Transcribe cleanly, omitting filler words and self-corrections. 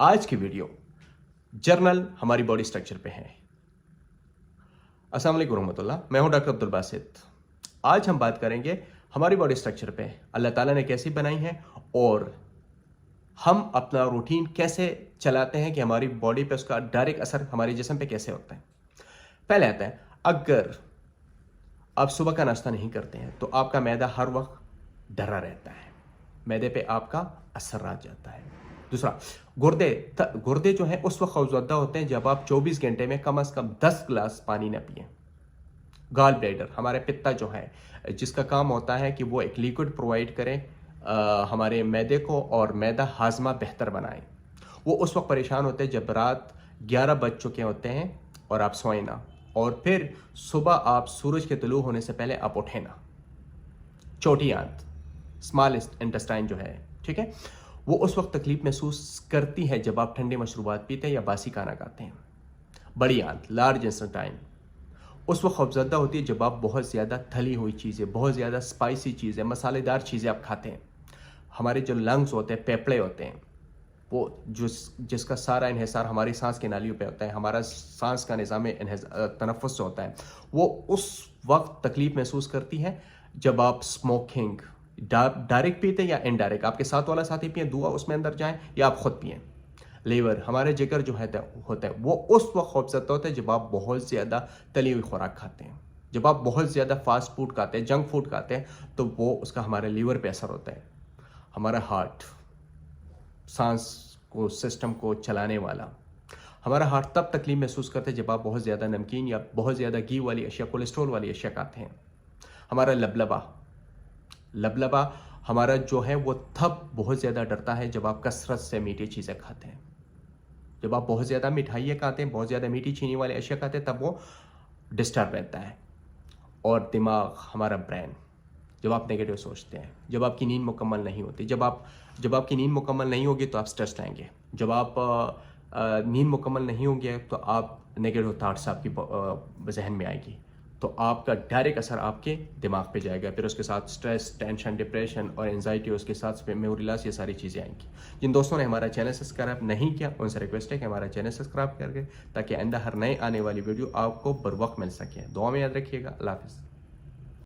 आज की video journal हमारी बॉडी स्ट्रक्चर पे है। अस्सलाम वालेकुम रहमतुल्लाह, मैं हूं डॉक्टर अब्दुल बासित। आज हम बात करेंगे हमारी बॉडी स्ट्रक्चर पे अल्लाह ताला ने कैसी बनाई है और हम अपना रूटीन कैसे चलाते हैं कि हमारी बॉडी पे उसका डायरेक्ट असर हमारे जिस्म पे कैसे होता है। पहले आता है, अगर आप सुबह का नाश्ता नहीं करते हैं तो आपका मैदा हर वक्त डरा रहता है, मैदे पे आपका असर आ जाता है। दूसरा, गुर्दे जो है उस वक्त खौफजदा होते हैं जब आप 24 घंटे में कम से कम 10 गिलास पानी ना पिए। गॉल ब्लैडर, हमारे पित्ता जो है जिसका काम होता है कि वो एक लिक्विड प्रोवाइड करें हमारे मैदे को और मैदा हाजमा बेहतर बनाए, वो उस वक्त परेशान होते हैं जब रात 11 बज चुके होते हैं और आप सोए ना, और फिर सुबह आप सूरज के तुलू होने से पहले आप उठे ना। छोटी आंत, स्मॉल इंटेस्टाइन जो है, ठीक है, वो उस वक्त तकलीफ महसूस करती है जब आप ठंडे मशरूबात पीते हैं या बासी खाना खाते हैं। बड़ी आंत, लार्ज इंटेस्टाइन, उस वक्त खौफजदा होती है जब आप बहुत ज़्यादा तली हुई चीज़ें, बहुत ज़्यादा स्पाइसी चीज़ें, मसालेदार चीज़ें आप खाते हैं। हमारे जो लंग्स होते हैं, फेफड़े होते हैं, वो जिसका सारा इन्हिसार हमारी सांस के नालियों पे होता है, हमारा सांस का निज़ाम तनफ़ुस होता है, वो उस वक्त तकलीफ महसूस करती है जब आप स्मोकिंग डायरेक्ट पीते हैं या इनडायरेक्ट, आपके साथ वाला साथी पिए, दुआ उसमें अंदर जाए या आप खुद पिए। लीवर, हमारे जिगर जो होता है वो उस वक्त खौफजदा होता है जब आप बहुत ज़्यादा तली हुई खुराक खाते हैं, जब आप बहुत ज़्यादा फास्ट फूड खाते हैं, जंक फूड खाते हैं, तो वो उसका हमारे लीवर पे असर होता है। हमारा हार्ट, सांस को, सिस्टम को चलाने वाला, हमारा हार्ट तब तकलीफ महसूस करता है जब आप बहुत ज़्यादा नमकीन या बहुत ज़्यादा घी वाली अशिया, कोलेस्ट्रॉल वाली अशिया खाते हैं। हमारा लबलबा हमारा जो है वो तब बहुत ज़्यादा डरता है जब आप कसरत से मीठी चीज़ें खाते हैं, जब आप बहुत ज़्यादा मिठाइयाँ खाते हैं, बहुत ज़्यादा मीठी चीनी वाले अशिया खाते हैं, तब वो डिस्टर्ब रहता है। और दिमाग, हमारा ब्रेन, जब आप नेगेटिव सोचते हैं, जब आपकी नींद मुकम्मल नहीं होती, जब आपकी नींद मुकम्मल नहीं होगी तो आप स्ट्रेस लेंगे, जब आप नींद मुकम्मल नहीं होगी तो आप नेगेटिव थाट्स आपकी जहन में आएगी, तो आपका डायरेक्ट असर आपके दिमाग पे जाएगा, फिर उसके साथ स्ट्रेस, टेंशन, डिप्रेशन और एंजाइटी, उसके साथ मेमोरी लॉस, ये सारी चीज़ें आएंगी। जिन दोस्तों ने हमारा चैनल सब्सक्राइब नहीं किया उनसे रिक्वेस्ट है कि हमारा चैनल सब्सक्राइब करके, ताकि आइंदा हर नए आने वाली वीडियो आपको बर वक्त मिल सके। दुआ में याद रखिएगा। अल्लाह हाफिज़।